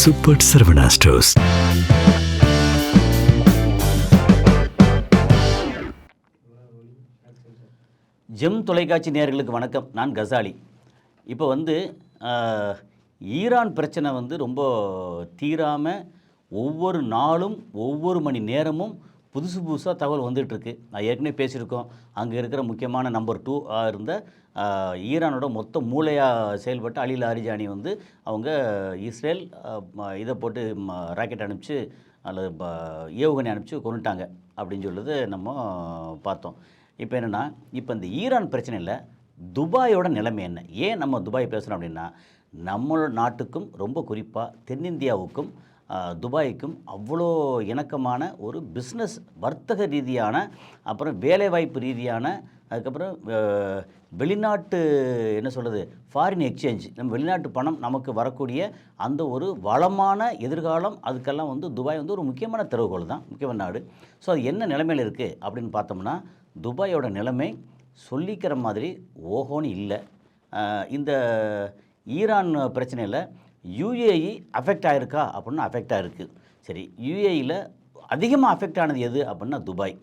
Super Saravana stores. GeM தொலைக்காட்சி நேயர்களுக்கு வணக்கம். நான் கசாலி. இப்போ ஈரான் பிரச்சனை ரொம்ப தீராமல் ஒவ்வொரு நாளும் ஒவ்வொரு மணி நேரமும் புதுசு புதுசாக தகவல் வந்துகிட்ருக்கு. நான் ஏற்கனவே பேசியிருக்கோம். அங்கே இருக்கிற முக்கியமான நம்பர் 2 இருந்த ஈரானோட மொத்த மூளையாக செயல்பட்ட அலி லாரிஜானி அவங்க இஸ்ரேல் இதை போட்டு ராக்கெட் அனுப்பிச்சு அல்லது ஏவுகணை அனுப்பிச்சு கொண்டுட்டாங்க அப்படின்னு சொல்லுறது நம்ம பார்த்தோம். இப்போ என்னென்னா, இப்போ இந்த ஈரான் பிரச்சனையில் துபாயோட நிலைமை என்ன? ஏன் நம்ம துபாய் பேசுகிறோம் அப்படின்னா, நம்மளோட நாட்டுக்கும் ரொம்ப குறிப்பாக தென்னிந்தியாவுக்கும் துபாய்க்கும் அவ்வளோ இணக்கமான ஒரு பிஸ்னஸ் வர்த்தக ரீதியான, அப்புறம் வேலைவாய்ப்பு ரீதியான, அதுக்கப்புறம் வெளிநாட்டு என்ன சொல்கிறது, ஃபாரின் எக்ஸ்சேஞ்ச், நம்ம வெளிநாட்டு பணம் நமக்கு வரக்கூடிய அந்த ஒரு வளமான எதிர்காலம், அதுக்கெல்லாம் துபாய் ஒரு முக்கியமான திறவுகோல் தான், முக்கியமான நாடு. ஸோ அது என்ன நிலைமையில் இருக்குது அப்படின்னு பார்த்தோம்னா, துபாயோட நிலைமை சொல்லிக்கிற மாதிரி ஓஹோன்னு இல்லை. இந்த ஈரான் பிரச்சனையில் யுஏஇ அஃபெக்ட் ஆகிருக்கா அப்படின்னா அஃபெக்ட் ஆகிருக்கு. சரி, யுஏஇயில் அதிகமாக அஃபெக்ட் ஆனது எது அப்படின்னா துபாய்.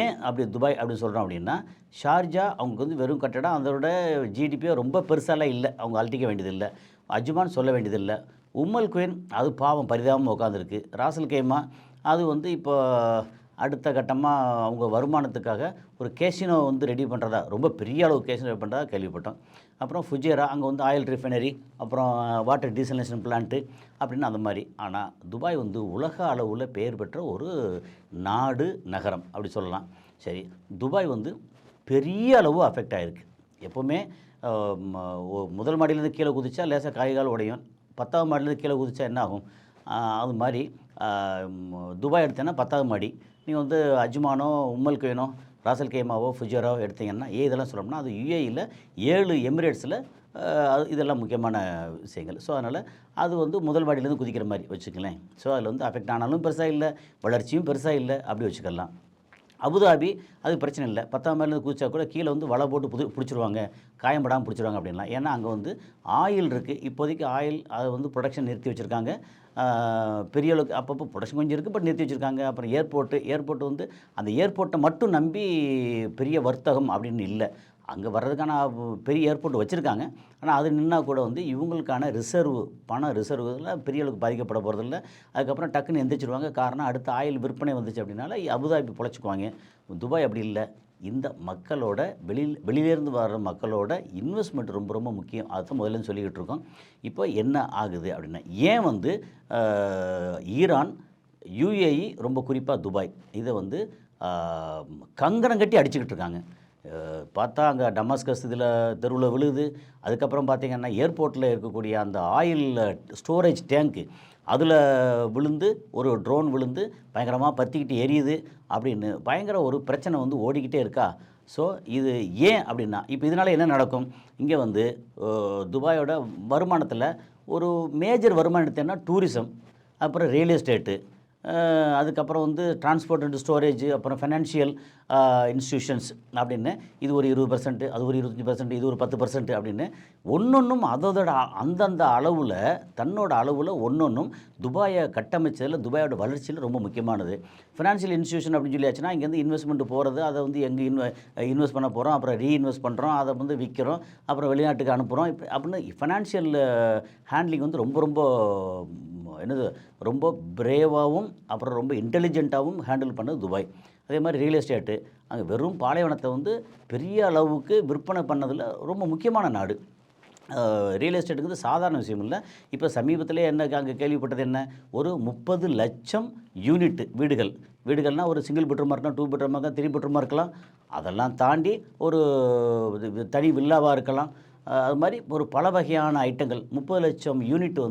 ஏன் அப்படி துபாய் அப்படி சொல்கிறோம் அப்படின்னா, ஷார்ஜா அவங்க வெறும் கட்டடம், அதோட ஜிடிபியோ ரொம்ப பெருசாலாம் இல்லை, அவங்க அழட்டிக்க வேண்டியதில்லை. அஜ்மான் சொல்ல வேண்டியதில்லை. உம்மல் குயின் அது பாவம் பரிதாபமாக உட்காந்துருக்கு. ராசல் கைமா அது இப்போ அடுத்த கட்டமாக அவங்க வருமானத்துக்காக ஒரு கேசினோ ரெடி பண்ணுறதா, ரொம்ப பெரிய அளவு கேசினோ பண்ணுறதா கேள்விப்பட்டோம். அப்புறம் ஃபுஜேரா அங்கே ஆயில் ரிஃபைனரி, அப்புறம் வாட்டர் டீசலேஷன் பிளான்ட்டு அப்படின்னு அந்த மாதிரி. ஆனால் துபாய் உலக அளவில் பெயர் பெற்ற ஒரு நாடு, நகரம் அப்படி சொல்லலாம். சரி, துபாய் பெரிய அளவு அஃபெக்ட் ஆகிருக்கு. எப்போவுமே முதல் மாடியிலேருந்து கீழே குதிச்சா லேசாக காய்கால் உடையும், 10ஆவது மாடியிலேருந்து கீழே குதிச்சா என்ன ஆகும்? அது மாதிரி துபாய் எடுத்தேன்னா 10ஆவது மாடி. நீங்கள் அஜ்மானோ, உம்மல் குயினோ, ராசல் கைமாவோ, ஃபுஜராவோ எடுத்திங்கன்னா இதெல்லாம் சொல்லணும்னா அது யுஏஇயில் 7 எமிரேட்ஸில் இதெல்லாம் முக்கியமான விஷயங்கள். ஸோ அதனால் அது முதல் மாடியிலேருந்து குதிக்கிற மாதிரி வச்சுக்கலாம். ஸோ அதில் அஃபெக்ட் ஆனாலும் பெருசாக இல்லை, வளர்ச்சியும் பெருசாக இல்லை, அப்படி வச்சுக்கலாம். அபுதாபி அது பிரச்சனை இல்லை, 10ஆம் மாடிலேருந்து குதிச்சா கூட கீழே வலை போட்டு பிடிச்சிருவாங்க, காயம்படாமல் பிடிச்சிருவாங்க அப்படின்லாம். ஏன்னா அங்கே ஆயில் இருக்குது. இப்போதைக்கு ஆயில் அதை ப்ரொடக்ஷன் நிறுத்தி வச்சுருக்காங்க. பெரிய அளவுக்கு அப்பப்போ ப்ரொடக்ஷன் கொஞ்சம் இருக்குது, பட் நிறுத்தி வச்சுருக்காங்க. அப்புறம் ஏர்போர்ட்டு அந்த ஏர்போர்ட்டை மட்டும் நம்பி பெரிய வர்த்தகம் அப்படின்னு இல்லை. அங்கே வர்றதுக்கான பெரிய ஏர்போர்ட் வச்சுருக்காங்க. ஆனால் அது நின்னா கூட இவங்களுக்கான பண ரிசர்வுலாம் பெரிய அளவுக்கு பாதிக்கப்பட போகிறதில்ல. அதுக்கப்புறம் டக்குன்னு எந்திரிச்சிருவாங்க. காரணம், அடுத்த ஆயில் விற்பனை வந்துச்சு அப்படின்னால அபுதாபி பொழைச்சிக்குவாங்க. துபாய் அப்படி இல்லை. இந்த மக்களோட வெளியிலேருந்து வர்ற மக்களோட இன்வெஸ்ட்மெண்ட் ரொம்ப ரொம்ப முக்கியம். அதுதான் முதல்ல சொல்லிக்கிட்டு இருக்கோம். இப்போ என்ன ஆகுது அப்படின்னா, ஏன் ஈரான், யுஏஇ, ரொம்ப குறிப்பாக துபாய் இதை கங்கணம் கட்டி அடிச்சுக்கிட்டு இருக்காங்க. பார்த்தா அங்கே டமாஸ்கஸ் இதில் தெருவில் விழுது. அதுக்கப்புறம் பார்த்திங்கன்னா ஏர்போர்ட்டில் இருக்கக்கூடிய அந்த ஆயில் ஸ்டோரேஜ் டேங்க்கு அதில் விழுந்து ஒரு ட்ரோன் விழுந்து பயங்கரமாக பற்றிக்கிட்டு எரியுது அப்படின்னு பயங்கர ஒரு பிரச்சனை ஓடிக்கிட்டே இருக்கா. ஸோ இது ஏன் அப்படின்னா, இப்போ இதனால் என்ன நடக்கும்? இங்கே துபாயோட வருமானத்தில் ஒரு மேஜர் வருமானம் எடுத்தேன்னா டூரிசம், அப்புறம் ரியல் எஸ்டேட்டு, அதுக்கப்புறம் டிரான்ஸ்போர்ட் அண்ட் ஸ்டோரேஜ், அப்புறம் ஃபைனான்ஷியல் இன்ஸ்டிடியூஷன்ஸ் அப்படின்னு இது ஒரு 20%, அது ஒரு 25%, இது ஒரு 10% அப்படின்னு ஒன்றொன்றும் அதோட அந்தந்த அளவில், தன்னோட அளவில் ஒன்றொன்றும் துபாயை கட்டமைச்சதில், துபாயோட வளர்ச்சியில் ரொம்ப முக்கியமானது. ஃபினான்ஷியல் இன்ஸ்டிடியூஷன் அப்படின்னு சொல்லியாச்சுன்னா இங்கேருந்து இன்வெஸ்ட்மெண்ட் போகிறது, அதை எங்கே இன்வெஸ்ட் பண்ண போகிறோம், அப்புறம் ரீஇன்வெஸ்ட் பண்ணுறோம், அதை விற்கிறோம், அப்புறம் வெளிநாட்டுக்கு அனுப்புகிறோம். இப்போ அப்படின்னு ஃபினான்ஷியல் ஹேண்ட்லிங் ரொம்ப ரொம்ப ரொம்ப பிரேவாகவும் அப்புறம் ரொம்ப இன்டெலிஜென்ட்டாகவும் ஹேண்டில் பண்ணது துபாய். அதே மாதிரி ரியல் எஸ்டேட்டு, அங்கே வெறும் பாலைவனத்தை பெரிய அளவுக்கு விற்பனை பண்ணதில் ரொம்ப முக்கியமான நாடு. ரியல் எஸ்டேட்டுக்கு சாதாரண விஷயம் இல்லை. இப்போ சமீபத்திலே அங்கே கேள்விப்பட்டது என்ன, ஒரு 30 லட்சம் யூனிட் வீடுகள்னால் ஒரு சிங்கிள் பெட்ரூமாக இருக்கலாம், 2 பெட்ரூமாக இருக்கலாம், 3 பெட்ரூமாக இருக்கலாம், அதெல்லாம் தாண்டி ஒரு தனி வில்லாவாக இருக்கலாம். அது மாதிரி ஒரு பல வகையான ஐட்டங்கள் 30 லட்சம் யூனிட்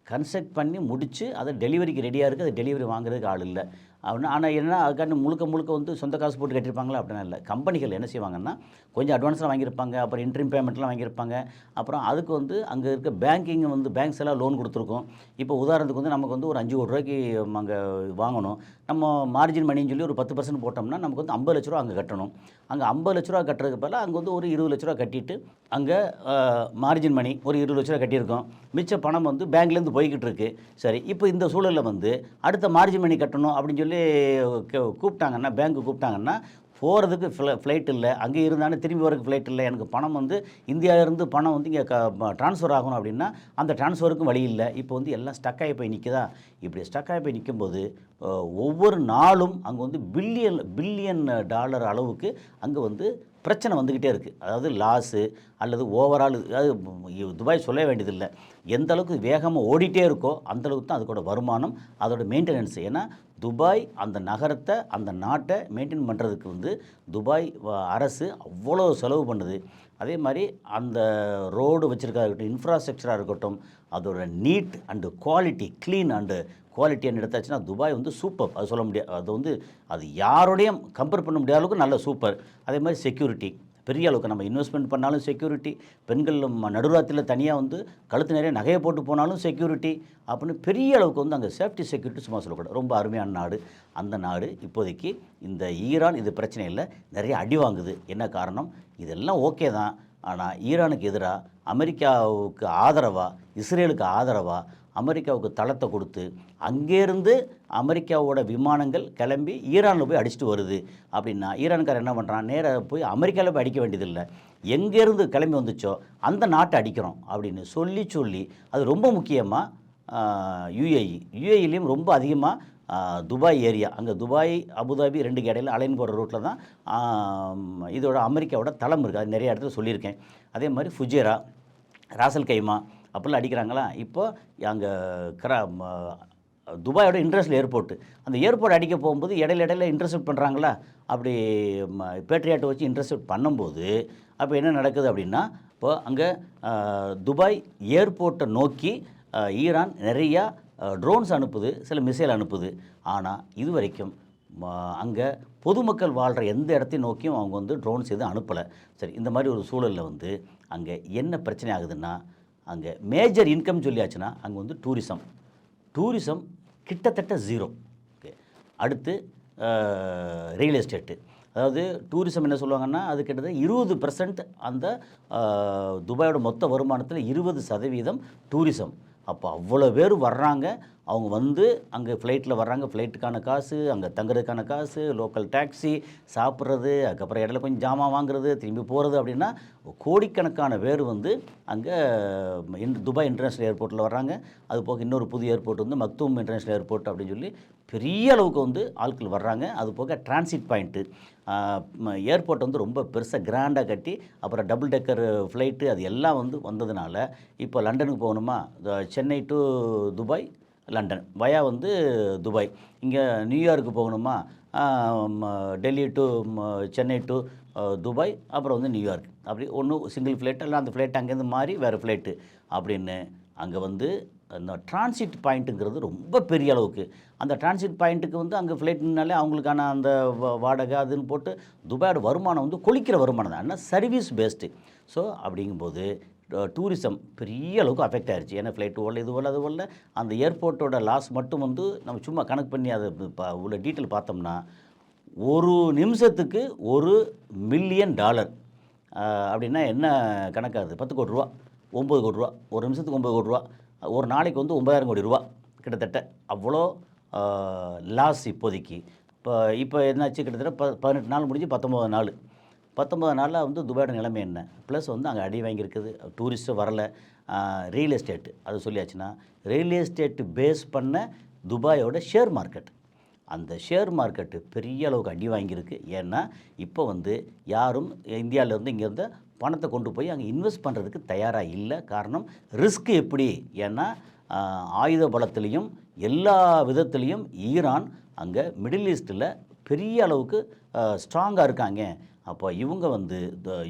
கன்ஸ்ட்ரக்ட் பண்ணி முடித்து அதை டெலிவரிக்கு ரெடியாக இருக்குது. அது டெலிவரி வாங்குறதுக்கு ஆள் இல்லை அப்படின்னா. ஆனால் என்ன, அதுக்காண்டி முழுக்க சொந்த காசு போட்டு கட்டியிருப்பாங்களா அப்படின்னா இல்லை. கம்பெனிகள் என்ன செய்வாங்கன்னா, கொஞ்சம் அட்வான்ஸ்லாம் வாங்கியிருப்பாங்க, அப்புறம் இன்ட்ரீம் பேமெண்ட்லாம் வாங்கியிருப்பாங்க. அப்புறம் அதுக்கு அங்கே இருக்க பேங்கிங் பேங்க்ஸ் எல்லாம் லோன் கொடுத்துருக்கோம். இப்போ உதாரணத்துக்கு நமக்கு ஒரு 5 கோடி ரூபாய்க்கு அங்கே வாங்கணும். நம்ம மார்ஜின் மணின்னு சொல்லி ஒரு 10% போட்டோம்னா நமக்கு வந்து 50 லட்ச ரூபா அங்கே கட்டணும். அங்கே 50 லட்ச ரூபா கட்டுறதுக்கு பதிலா அங்கே வந்து ஒரு 20 லட்ச ரூபா கட்டிட்டு அங்கே மார்ஜின் மணி ஒரு 20 லட்ச ரூபா கட்டியிருக்கோம். மிச்ச பணம் வந்து பேங்க்லேருந்து போய்கிட்டு இருக்கு. சரி, இப்போ இந்த சூழலில் வந்து அடுத்த மார்ஜின் மணி கட்டணும் அப்படின்னு சொல்லி கூப்பிட்டாங்கன்னா, பேங்க்கு கூப்பிட்டாங்கன்னா, போகிறதுக்கு ஃப்ளைட் இல்லை, அங்கே இருந்தாலும் திரும்பி வரதுக்கு ஃப்ளைட் இல்லை, எனக்கு பணம் வந்து இந்தியாவிலேருந்து பணம் வந்து இங்கே ட்ரான்ஸ்ஃபர் ஆகணும் அப்படின்னா அந்த ட்ரான்ஸ்ஃபருக்கும் வழி இல்லை. இப்போ வந்து எல்லாம் ஸ்டக் ஆகி போய் நிற்குதா. இப்படி ஸ்டக் ஆகி போய் நிற்கும்போது ஒவ்வொரு நாளும் அங்கே வந்து பில்லியன் டாலர் அளவுக்கு அங்கே வந்து பிரச்சனை வந்துக்கிட்டே இருக்குது. அதாவது லாஸு அல்லது ஓவரால், அதாவது துபாய் சொல்ல வேண்டியதில்லை, எந்த அளவுக்கு வேகமாக ஓடிட்டே இருக்கோ அந்தளவுக்கு தான் அதுக்கோட வருமானம், அதோட மெயின்டெனன்ஸ். ஏன்னா துபாய் அந்த நகரத்தை அந்த நாட்டை மெயின்டைன் பண்ணுறதுக்கு வந்து துபாய் அரசு அவ்வளோ செலவு பண்ணுது. அதே மாதிரி அந்த ரோடு வச்சுருக்கா இருக்கட்டும், இன்ஃப்ராஸ்ட்ரக்சராக இருக்கட்டும், அதோட neat and quality, clean and குவாலிட்டின்னு எடுத்தாச்சுன்னா துபாய் வந்து சூப்பர். அது சொல்ல முடியாது, அது வந்து அது யாரோடையும் கம்பேர் பண்ண முடியாத அளவுக்கு நல்ல சூப்பர். அதே மாதிரி செக்யூரிட்டி பெரிய அளவுக்கு, நம்ம இன்வெஸ்ட்மெண்ட் பண்ணாலும் செக்யூரிட்டி, பெண்கள் நடுராத்திரியில் தனியாக வந்து கழுத்து நிறைய நகையை போட்டு போனாலும் செக்யூரிட்டி அப்படின்னு பெரிய அளவுக்கு வந்து அங்கே சேஃப்டி செக்யூரிட்டி சும்மா சொல்லக்கூடாது. ரொம்ப அருமையான நாடு. அந்த நாடு இப்போதைக்கு இந்த ஈரான் இது பிரச்சனை இல்லை, நிறைய அடி வாங்குது. என்ன காரணம்? இதெல்லாம் ஓகே தான். ஆனால் ஈரானுக்கு எதிராக அமெரிக்காவுக்கு ஆதரவாக, இஸ்ரேலுக்கு ஆதரவாக அமெரிக்காவுக்கு தளத்தை கொடுத்து அங்கேருந்து அமெரிக்காவோட விமானங்கள் கிளம்பி ஈரானில் போய் அடிச்சுட்டு வருது அப்படின்னா ஈரான்காரர் என்ன பண்ணுறான், நேராக போய் அமெரிக்காவில் போய் அடிக்க வேண்டியதில்லை, எங்கேருந்து கிளம்பி வந்துச்சோ அந்த நாட்டை அடிக்கிறோம் அப்படின்னு சொல்லி அது ரொம்ப முக்கியமாக யுஏஇலையும் ரொம்ப அதிகமாக துபாய் ஏரியா, அங்கே துபாய் அபுதாபி ரெண்டுக்கு இடையில அலைன் போகிற ரூட்டில் தான் இதோட அமெரிக்காவோட தளம் இருக்குது. அது நிறைய இடத்துல சொல்லியிருக்கேன். அதே மாதிரி ஃபுஜேரா, ராசல் கைமா அப்படிலாம் அடிக்கிறாங்களா. இப்போ அங்கே துபாயோட இன்டர்நேஷ்னல் ஏர்போர்ட்டு, அந்த ஏர்போர்ட் அடிக்க போகும்போது இடையில இன்டர்செப்ட் பண்ணுறாங்களா. அப்படி பேட்ரியாட்டை வச்சு இன்டர்செப்ட் பண்ணும்போது அப்போ என்ன நடக்குது அப்படின்னா, இப்போ அங்கே துபாய் ஏர்போர்ட்டை நோக்கி ஈரான் நிறையா ட்ரோன்ஸ் அனுப்புது, சில மிசைல் அனுப்புது. ஆனால் இது வரைக்கும் அங்கே பொதுமக்கள் வாழ்கிற எந்த இடத்தையும் நோக்கியும் அவங்க வந்து ட்ரோன்ஸ் எதுவும் அனுப்பலை. சரி, இந்த மாதிரி ஒரு சூழலில் வந்து அங்கே என்ன பிரச்சனை ஆகுதுன்னா, அங்கே மேஜர் இன்கம் சொல்லியாச்சுன்னா அங்கே வந்து டூரிசம் கிட்டத்தட்ட ஜீரோ. ஓகே, அடுத்து ரியல் எஸ்டேட்டு. அதாவது டூரிசம் என்ன சொல்லுவாங்கன்னா, அது கிட்டத்தட்ட 20% அந்த துபாயோட மொத்த வருமானத்தில் 20% டூரிசம். அப்போ அவ்வளோ பேர் வர்றாங்க, அவங்க வந்து அங்கே ஃப்ளைட்டில் வர்றாங்க, ஃப்ளைட்டுக்கான காசு, அங்கே தங்குறதுக்கான காசு, லோக்கல் டாக்ஸி, சாப்பிட்றது, அதுக்கப்புறம் இடையில கொஞ்சம் ஜாமான் வாங்குறது, திரும்பி போகிறது அப்படின்னா கோடிக்கணக்கான பேர் வந்து அங்கே துபாய் இன்டர்நேஷ்னல் ஏர்போர்ட்டில் வர்றாங்க. அது போக இன்னொரு புது ஏர்போர்ட் வந்து மக்தூம் இன்டர்நேஷ்னல் ஏர்போர்ட் அப்படின்னு சொல்லி பெரிய அளவுக்கு வந்து ஆட்கள் வர்றாங்க. அது போக டிரான்சிட் பாயிண்ட்டு ஏர்போர்ட் வந்து ரொம்ப பெருசாக கிராண்டாக கட்டி, அப்புறம் டபுள் டெக்கர் ஃப்ளைட்டு அது எல்லாம் வந்து வந்ததுனால இப்போ லண்டனுக்கு போகணுமா, சென்னை டு துபாய், லண்டன் வயா வந்து துபாய், இங்கே நியூயார்க்கு போகணுமா, Delhi to Chennai to Dubai, அப்புறம் வந்து நியூயார்க், அப்படி ஒன்று சிங்கிள் ஃப்ளைட், இல்லை அந்த ஃப்ளைட் அங்கேருந்து மாறி வேறு ஃப்ளைட்டு அப்படின்னு அங்கே வந்து அந்த டிரான்சிட் பாயிண்ட்டுங்கிறது ரொம்ப பெரிய அளவுக்கு. அந்த டிரான்சிட் பாயிண்ட்டுக்கு வந்து அங்கே ஃப்ளைட்னாலே அவங்களுக்கான அந்த வாடகை அதுன்னு போட்டு துபாயோட வருமானம் வந்து கொளிக்கிற வருமானம் தான், ஆனால் சர்வீஸ் பேஸ்டு. ஸோ அப்படிங்கும்போது டூரிசம் பெரிய அளவுக்கு அஃபெக்ட் ஆகிடுச்சு. ஏன்னா ஃப்ளைட்டு ஓடல, இது ஓடல, அது ஓடல. அந்த ஏர்போர்ட்டோட லாஸ் மட்டும் வந்து நம்ம சும்மா கணக்கு பண்ணி அதை உள்ள டீட்டெயில் பார்த்தோம்னா ஒரு நிமிஷத்துக்கு $1 மில்லியன் அப்படின்னா என்ன கணக்காகுது, 10 கோடி ரூபா, 9 கோடி ரூபா, ஒரு நிமிஷத்துக்கு 9 கோடி ரூபா, ஒரு நாளைக்கு வந்து 9,000 கோடி ரூபா கிட்டத்தட்ட. அவ்வளோ லாஸ் இப்போதைக்கு. இப்போ என்னாச்சு, கிட்டத்தட்ட 18 நாள் முடிஞ்சு 19 நாளில் வந்து துபாயோட நிலைமை என்ன, ப்ளஸ் வந்து அங்கே அடி வாங்கியிருக்குது, டூரிஸ்ட்டு வரலை. ரியல் எஸ்டேட்டு அது சொல்லியாச்சுன்னா, ரியல் எஸ்டேட்டு பேஸ் பண்ண துபாயோட ஷேர் மார்க்கெட், அந்த ஷேர் மார்க்கெட்டு பெரிய அளவுக்கு அடி வாங்கியிருக்கு. ஏன்னா இப்போ வந்து யாரும் இந்தியாவிலேருந்து இங்கேருந்து பணத்தை கொண்டு போய் அங்கே இன்வெஸ்ட் பண்ணுறதுக்கு தயாராக இல்லை. காரணம் ரிஸ்க் எப்படி, ஏன்னா ஆயுத பலத்திலையும் எல்லா விதத்துலேயும் ஈரான் அங்கே மிடில் ஈஸ்ட்டில் பெரிய அளவுக்கு ஸ்ட்ராங்காக இருக்காங்க. அப்போ இவங்க வந்து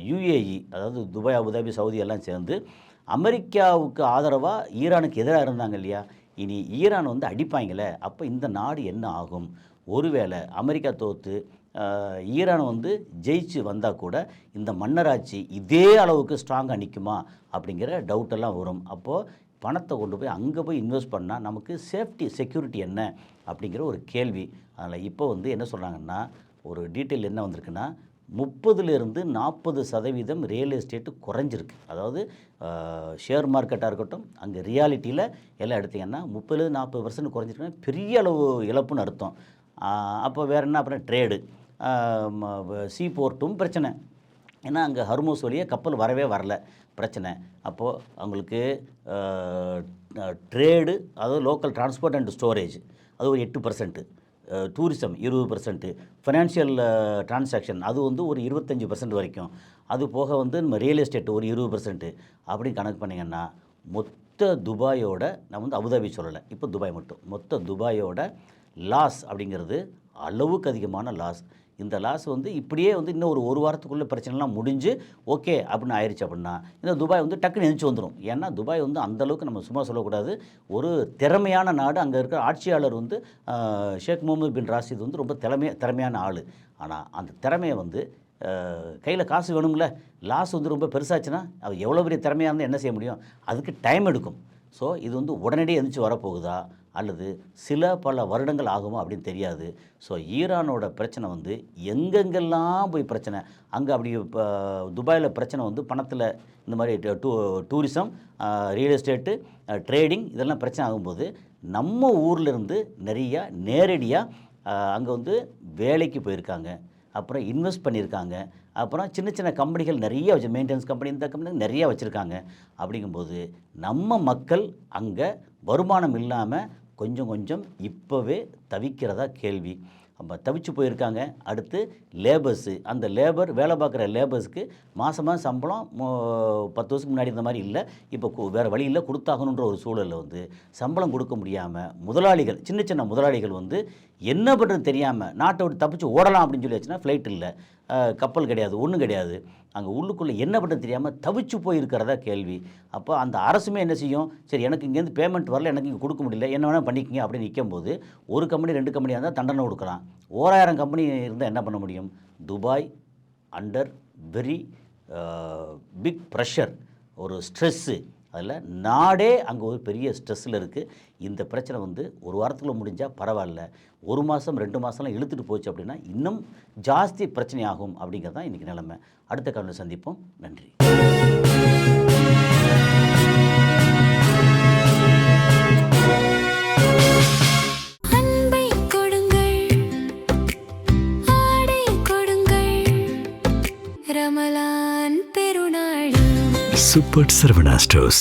யுஏஇ, அதாவது துபாய், அபுதாபி, சவுதி எல்லாம் சேர்ந்து அமெரிக்காவுக்கு ஆதரவாக ஈரானுக்கு எதிராக இருந்தாங்க இல்லையா. இனி ஈரான் வந்து அடிப்பாங்களே, அப்போ இந்த நாடு என்ன ஆகும்? ஒருவேளை அமெரிக்கா தோற்று ஈரான் வந்து ஜெயிச்சு வந்தால் கூட இந்த மன்னராட்சி இதே அளவுக்கு ஸ்ட்ராங்காக நிற்குமா அப்படிங்கிற டவுட்டெல்லாம் வரும். அப்போது பணத்தை கொண்டு போய் அங்கே போய் இன்வெஸ்ட் பண்ணால் நமக்கு சேஃப்டி செக்யூரிட்டி என்ன அப்படிங்கிற ஒரு கேள்வி. அதில் இப்போ வந்து என்ன சொல்கிறாங்கன்னா, ஒரு டீட்டெயில் என்ன வந்திருக்குன்னா, 30லிருந்து 40% ரியல் எஸ்டேட்டு குறைஞ்சிருக்கு. அதாவது ஷேர் மார்க்கெட்டாக இருக்கட்டும், அங்கே ரியாலிட்டியில் எல்லாம் எடுத்திங்கன்னா 30-40% குறைஞ்சிருக்குன்னா பெரிய அளவு இழப்புன்னு அர்த்தம். அப்போ வேறு என்ன, அப்புறம் ட்ரேடு, சீ போர்ட்டும் பிரச்சனை. ஏன்னா அங்கே ஹர்மோஸ் வழியே கப்பல் வரவே வரல, பிரச்சனை. அப்போது அவங்களுக்கு ட்ரேடு, அதாவது லோக்கல் டிரான்ஸ்போர்ட் அண்ட் ஸ்டோரேஜ், அது ஒரு 8%, டூரிசம் 20%, ஃபினான்ஷியல் டிரான்சாக்ஷன் அது வந்து ஒரு 25% வரைக்கும், அது போக வந்து நம்ம ரியல் எஸ்டேட் ஒரு 20% அப்படி கணக்கு பண்ணிங்கன்னா மொத்த துபாயோட, நான் வந்து அபுதாபி சொல்லலை, இப்போ துபாய் மட்டும், மொத்த துபாயோட லாஸ் அப்படிங்கிறது அளவுக்கு அதிகமான லாஸ். இந்த லாஸ் வந்து இப்படியே வந்து இன்னும் ஒரு வாரத்துக்குள்ளே பிரச்சனைலாம் முடிஞ்சு ஓகே அப்படின்னு ஆயிடுச்சு அப்படின்னா இந்த துபாய் வந்து டக்குன்னு எழுந்துச்சு வந்துடும். ஏன்னா துபாய் வந்து அந்தளவுக்கு நம்ம சும்மா சொல்லக்கூடாது, ஒரு திறமையான நாடு. அங்கே இருக்கிற ஆட்சியாளர் வந்து ஷேக் முகமது பின் ராஷித் வந்து ரொம்ப திறமையான ஆள். ஆனால் அந்த திறமையை வந்து கையில் காசு வேணும்ல, லாஸ் வந்து ரொம்ப பெருசாச்சுன்னா அது எவ்வளோ பெரிய திறமையாக இருந்தால் என்ன செய்ய முடியும், அதுக்கு டைம் எடுக்கும். ஸோ இது வந்து உடனடியே எழுந்துச்சு வரப்போகுதா அல்லது பல வருடங்கள் ஆகுமோ அப்படின்னு தெரியாது. ஸோ ஈரானோட பிரச்சனை வந்து எங்கெங்கெல்லாம் போய் பிரச்சனை, அங்கே அப்படி இப்போ துபாயில் பிரச்சனை வந்து பணத்தில் இந்த மாதிரி டூரிசம், ரியல் எஸ்டேட்டு, ட்ரேடிங் இதெல்லாம் பிரச்சனை ஆகும்போது நம்ம ஊர்லேருந்து நிறையா நேரடியாக அங்கே வந்து வேலைக்கு போயிருக்காங்க, அப்புறம் இன்வெஸ்ட் பண்ணியிருக்காங்க, அப்புறம் சின்ன சின்ன கம்பெனிகள் நிறைய மெயின்டெனன்ஸ் கம்பெனி, இந்த கம்பெனி நிறையா வச்சுருக்காங்க. அப்படிங்கும்போது நம்ம மக்கள் அங்கே வருமானம் இல்லாமல் கொஞ்சம் கொஞ்சம் இப்போவே தவிக்கிறதா கேள்வி. நம்ம தவிச்சு போயிருக்காங்க. அடுத்து லேபர்ஸு, அந்த வேலை பார்க்குற லேபர்ஸுக்கு மாதமாக சம்பளம் 10 வருஷத்துக்கு முன்னாடி இந்த மாதிரி இல்லை, இப்போ வேறு வழி இல்லை, கொடுத்தாகணுன்ற ஒரு சூழலில் வந்து சம்பளம் கொடுக்க முடியாமல் முதலாளிகள், சின்ன சின்ன முதலாளிகள் வந்து என்ன பண்ணுறது தெரியாமல் நாட்டை விட்டு தப்பிச்சு ஓடலாம் அப்படின்னு சொல்லி வச்சுன்னா ஃப்ளைட் இல்லை, கப்பல் கிடையாது, ஒன்றும் கிடையாது, அங்கே உள்ளுக்குள்ளே என்ன பண்ணுறது தெரியாமல் தவிச்சு போயிருக்கிறதா கேள்வி. அப்போ அந்த அரசுமே என்ன செய்யும், சரி எனக்கு இங்கேருந்து பேமெண்ட் வரல, எனக்கு இங்கே கொடுக்க முடியல, என்ன வேணால் பண்ணிக்கிங்க அப்படின்னு நிற்கும்போது ஒரு கம்பெனி 2 கம்பெனியாக இருந்தால் தண்டனை கொடுக்கலாம். 1000 கம்பெனி இருந்தால் என்ன பண்ண முடியும். Dubai under very big pressure, ஒரு ஸ்ட்ரெஸ்ஸு, அதில் நாடே அங்கே ஒரு பெரிய ஸ்ட்ரெஸ்ஸில் இருக்குது. இந்த பிரச்சனை வந்து ஒரு வாரத்துக்குள்ளே முடிஞ்சால் பரவாயில்ல, 1 மாதம் 2 மாதம்லாம் இழுத்துட்டு போச்சு அப்படின்னா இன்னும் ஜாஸ்தி பிரச்சனை ஆகும் அப்படிங்கிறது தான் இன்றைக்கி நிலைமை. அடுத்த காலையில் சந்திப்போம். நன்றி. Super Saravana stores.